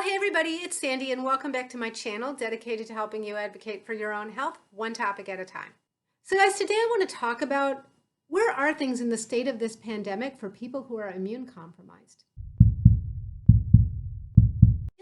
Well, hey everybody, it's Sandy and welcome back to my channel dedicated to helping you advocate for your own health, one topic at a time. So guys, today I want to talk about where are things in the state of this pandemic for people who are immune compromised.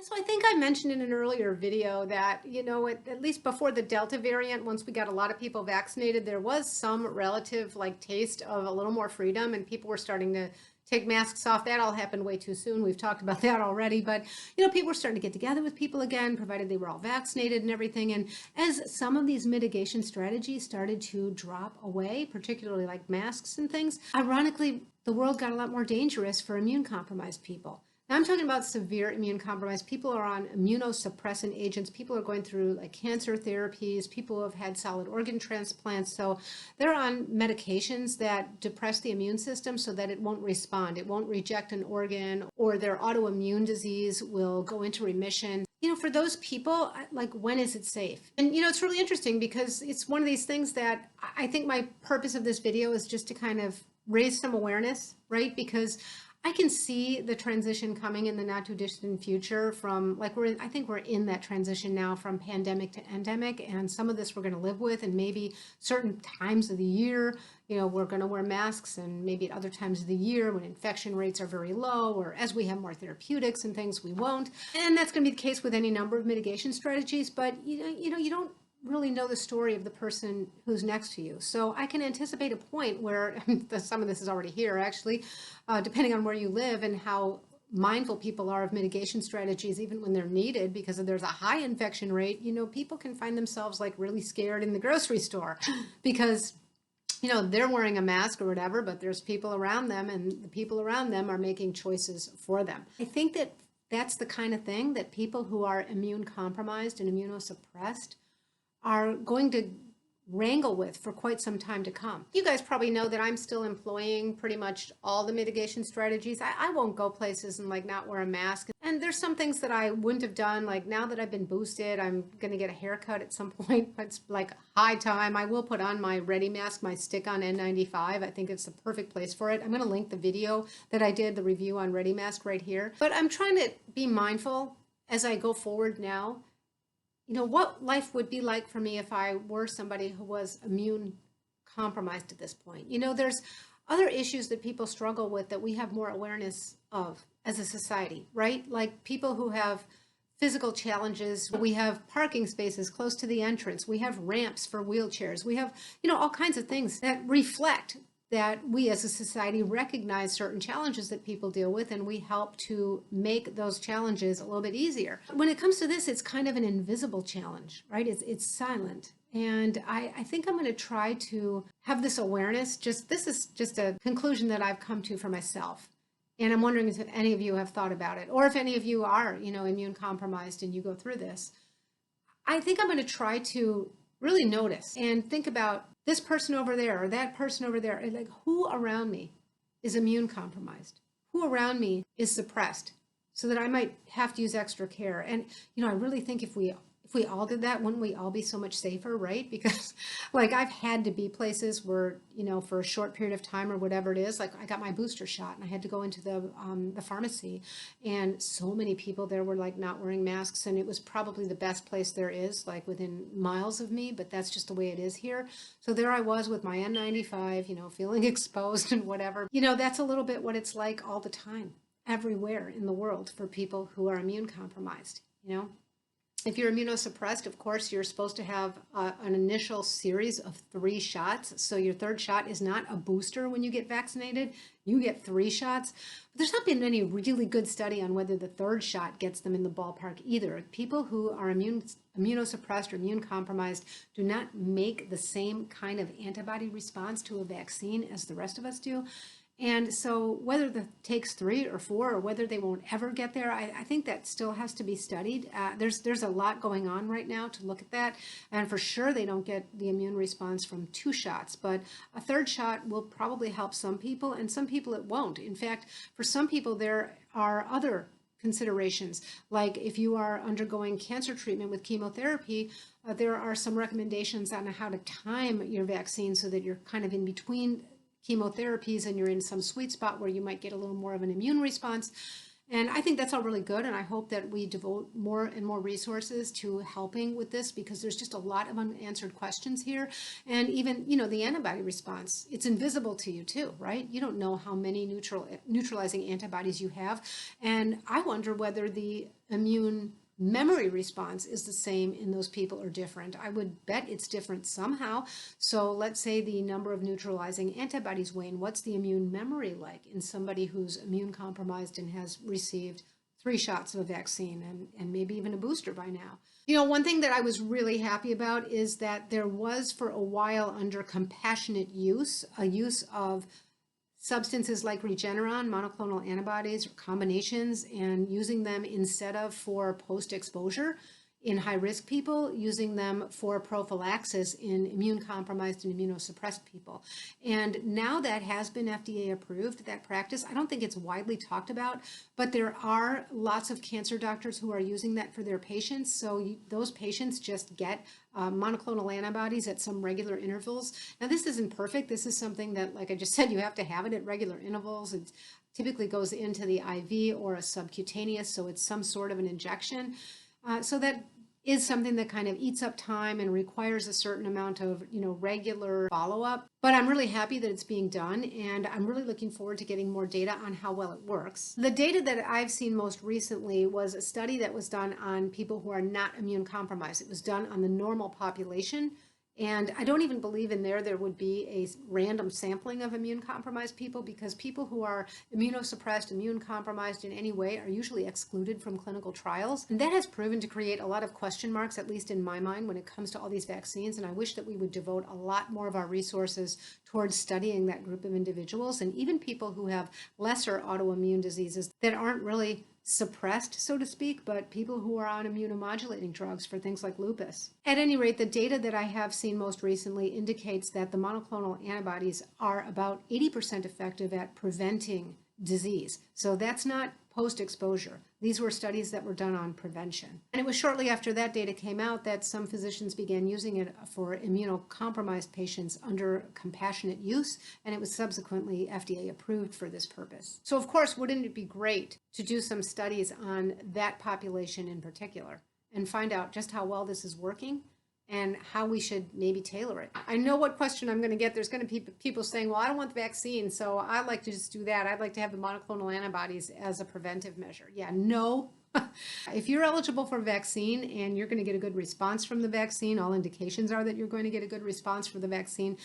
So I think I mentioned in an earlier video that, at least before the Delta variant, once we got a lot of people vaccinated, there was some relative taste of a little more freedom and people were starting to take masks off. That all happened way too soon. We've talked about that already, but people were starting to get together with people again, provided they were all vaccinated and everything. And as some of these mitigation strategies started to drop away, particularly like masks and things, ironically, the world got a lot more dangerous for immune compromised people. Now I'm talking about severe immune compromise. People are on immunosuppressant agents. People are going through cancer therapies. People who have had solid organ transplants. So they're on medications that depress the immune system so that it won't respond. It won't reject an organ, or their autoimmune disease will go into remission. For those people, when is it safe? And, it's really interesting because it's one of these things that I think my purpose of this video is just to kind of raise some awareness, right? Because I can see the transition coming in the not too distant future from I think we're in that transition now from pandemic to endemic, and some of this we're going to live with, and maybe certain times of the year, we're going to wear masks, and maybe at other times of the year when infection rates are very low, or as we have more therapeutics and things, we won't. And that's going to be the case with any number of mitigation strategies, but you don't really know the story of the person who's next to you. So I can anticipate a point where some of this is already here actually, depending on where you live and how mindful people are of mitigation strategies, even when they're needed, because if there's a high infection rate, people can find themselves really scared in the grocery store because they're wearing a mask or whatever, but there's people around them and the people around them are making choices for them. I think that that's the kind of thing that people who are immune compromised and immunosuppressed are going to wrangle with for quite some time to come. You guys probably know that I'm still employing pretty much all the mitigation strategies. I won't go places and not wear a mask. And there's some things that I wouldn't have done. Now that I've been boosted, I'm going to get a haircut at some point. It's high time. I will put on my Ready mask, my stick-on N95. I think it's the perfect place for it. I'm going to link the video that I did, the review on Ready mask right here. But I'm trying to be mindful as I go forward now. What life would be like for me if I were somebody who was immune compromised at this point. There's other issues that people struggle with that we have more awareness of as a society, right? Like people who have physical challenges. We have parking spaces close to the entrance. We have ramps for wheelchairs. We have, all kinds of things that reflect that we as a society recognize certain challenges that people deal with, and we help to make those challenges a little bit easier. When it comes to this, it's kind of an invisible challenge, right? It's silent. And I think I'm going to try to have this awareness. This is just a conclusion that I've come to for myself. And I'm wondering if any of you have thought about it, or if any of you are, immune compromised and you go through this. I think I'm going to try to really notice and think about this person over there or that person over there. Who around me is immune compromised? Who around me is suppressed so that I might have to use extra care? And, I really think if we all did that, wouldn't we all be so much safer, right? Because I've had to be places where, for a short period of time or whatever it is, I got my booster shot and I had to go into the pharmacy, and so many people there were not wearing masks, and it was probably the best place there is, within miles of me, but that's just the way it is here. So there I was with my N95, feeling exposed and whatever. That's a little bit what it's like all the time, everywhere in the world for people who are immune compromised, If you're immunosuppressed, of course, you're supposed to have an initial series of 3 shots. So your third shot is not a booster when you get vaccinated. You get 3 shots. But there's not been any really good study on whether the third shot gets them in the ballpark either. People who are immunosuppressed or immune compromised do not make the same kind of antibody response to a vaccine as the rest of us do. And so whether it takes 3 or 4 or whether they won't ever get there, I think that still has to be studied. There's a lot going on right now to look at that. And for sure, they don't get the immune response from 2 shots. But a third shot will probably help some people, and some people it won't. In fact, for some people, there are other considerations. Like if you are undergoing cancer treatment with chemotherapy, there are some recommendations on how to time your vaccine so that you're kind of in between chemotherapies and you're in some sweet spot where you might get a little more of an immune response. And I think that's all really good. And I hope that we devote more and more resources to helping with this, because there's just a lot of unanswered questions here. And even, the antibody response, it's invisible to you too, right? You don't know how many neutralizing antibodies you have. And I wonder whether the immune memory response is the same in those people or different. I would bet it's different somehow. So let's say the number of neutralizing antibodies wane. What's the immune memory like in somebody who's immune compromised and has received 3 shots of a vaccine and maybe even a booster by now? One thing that I was really happy about is that there was, for a while, under compassionate use, a use of substances like Regeneron, monoclonal antibodies, or combinations, and using them instead of for post-exposure in high-risk people, using them for prophylaxis in immune-compromised and immunosuppressed people. And now that has been FDA approved, that practice. I don't think it's widely talked about, but there are lots of cancer doctors who are using that for their patients. So those patients just get monoclonal antibodies at some regular intervals. Now, this isn't perfect. This is something that, like I just said, you have to have it at regular intervals. It typically goes into the IV or a subcutaneous, so it's some sort of an injection. So that is something that kind of eats up time and requires a certain amount of, regular follow-up. But I'm really happy that it's being done, and I'm really looking forward to getting more data on how well it works. The data that I've seen most recently was a study that was done on people who are not immune compromised. It was done on the normal population. And I don't even believe in there would be a random sampling of immune compromised people, because people who are immunosuppressed, immune compromised in any way, are usually excluded from clinical trials. And that has proven to create a lot of question marks, at least in my mind, when it comes to all these vaccines. And I wish that we would devote a lot more of our resources towards studying that group of individuals, and even people who have lesser autoimmune diseases that aren't really suppressed, so to speak, but people who are on immunomodulating drugs for things like lupus. At any rate, the data that I have seen most recently indicates that the monoclonal antibodies are about 80% effective at preventing disease. So that's not post-exposure. These were studies that were done on prevention. And it was shortly after that data came out that some physicians began using it for immunocompromised patients under compassionate use, and it was subsequently FDA approved for this purpose. So of course, wouldn't it be great to do some studies on that population in particular and find out just how well this is working and how we should maybe tailor it. I know what question I'm going to get. There's going to be people saying, well, I don't want the vaccine, so I'd like to just do that. I'd like to have the monoclonal antibodies as a preventive measure. Yeah, no. If you're eligible for a vaccine and you're going to get a good response from the vaccine, all indications are that you're going to get a good response for the vaccine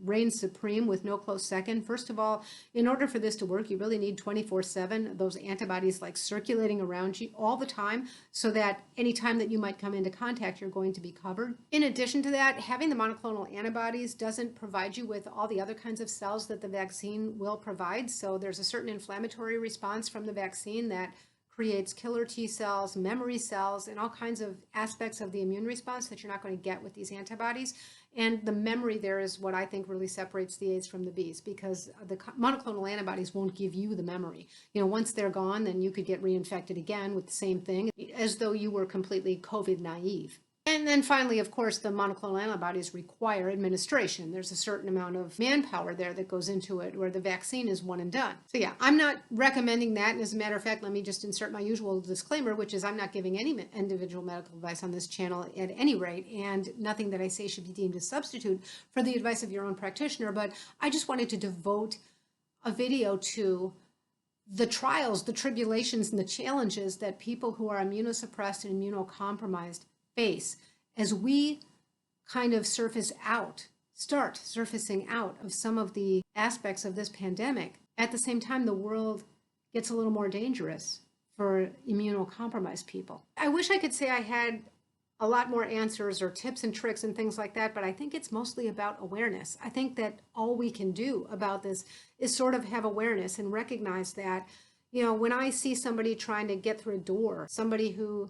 reigns supreme with no close second. First of all, in order for this to work, you really need 24/7 those antibodies like circulating around you all the time, so that any time that you might come into contact, you're going to be covered. In addition to that, having the monoclonal antibodies doesn't provide you with all the other kinds of cells that the vaccine will provide. So there's a certain inflammatory response from the vaccine that creates killer T cells, memory cells, and all kinds of aspects of the immune response that you're not going to get with these antibodies. And the memory there is what I think really separates the A's from the B's, because the monoclonal antibodies won't give you the memory. Once they're gone, then you could get reinfected again with the same thing, as though you were completely COVID naive. And then finally, of course, the monoclonal antibodies require administration. There's a certain amount of manpower there that goes into it, where the vaccine is one and done. So yeah, I'm not recommending that. And as a matter of fact, let me just insert my usual disclaimer, which is I'm not giving any individual medical advice on this channel at any rate, and nothing that I say should be deemed a substitute for the advice of your own practitioner. But I just wanted to devote a video to the trials, the tribulations, and the challenges that people who are immunosuppressed and immunocompromised face as we kind of start surfacing out of some of the aspects of this pandemic. At the same time, the world gets a little more dangerous for immunocompromised people. I wish I could say I had a lot more answers or tips and tricks and things like that, but I think it's mostly about awareness. I think that all we can do about this is sort of have awareness and recognize that, when I see somebody trying to get through a door, somebody who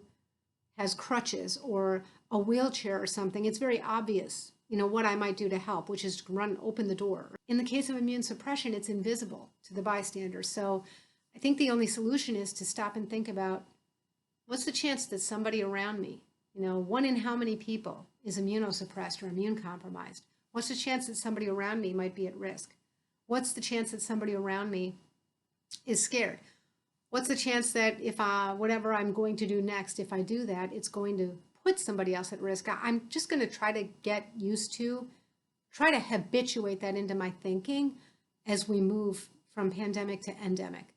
has crutches or a wheelchair or something, it's very obvious, what I might do to help, which is to open the door. In the case of immune suppression, it's invisible to the bystanders. So I think the only solution is to stop and think about, what's the chance that somebody around me, one in how many people is immunosuppressed or immune compromised? What's the chance that somebody around me might be at risk? What's the chance that somebody around me is scared? what's the chance that if whatever I'm going to do next, if I do that, it's going to put somebody else at risk? I'm just going to try to get used to, try to habituate that into my thinking as we move from pandemic to endemic.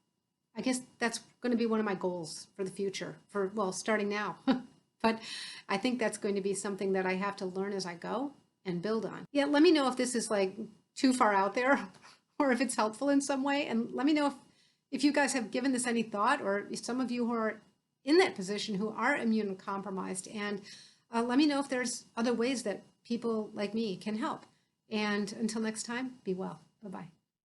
I guess that's going to be one of my goals for the future, for, well, starting now. But I think that's going to be something that I have to learn as I go and build on. Yeah, let me know if this is like too far out there or if it's helpful in some way. And let me know if you guys have given this any thought, or if some of you who are in that position who are immune compromised. And let me know if there's other ways that people like me can help. And until next time, be well. Bye-bye.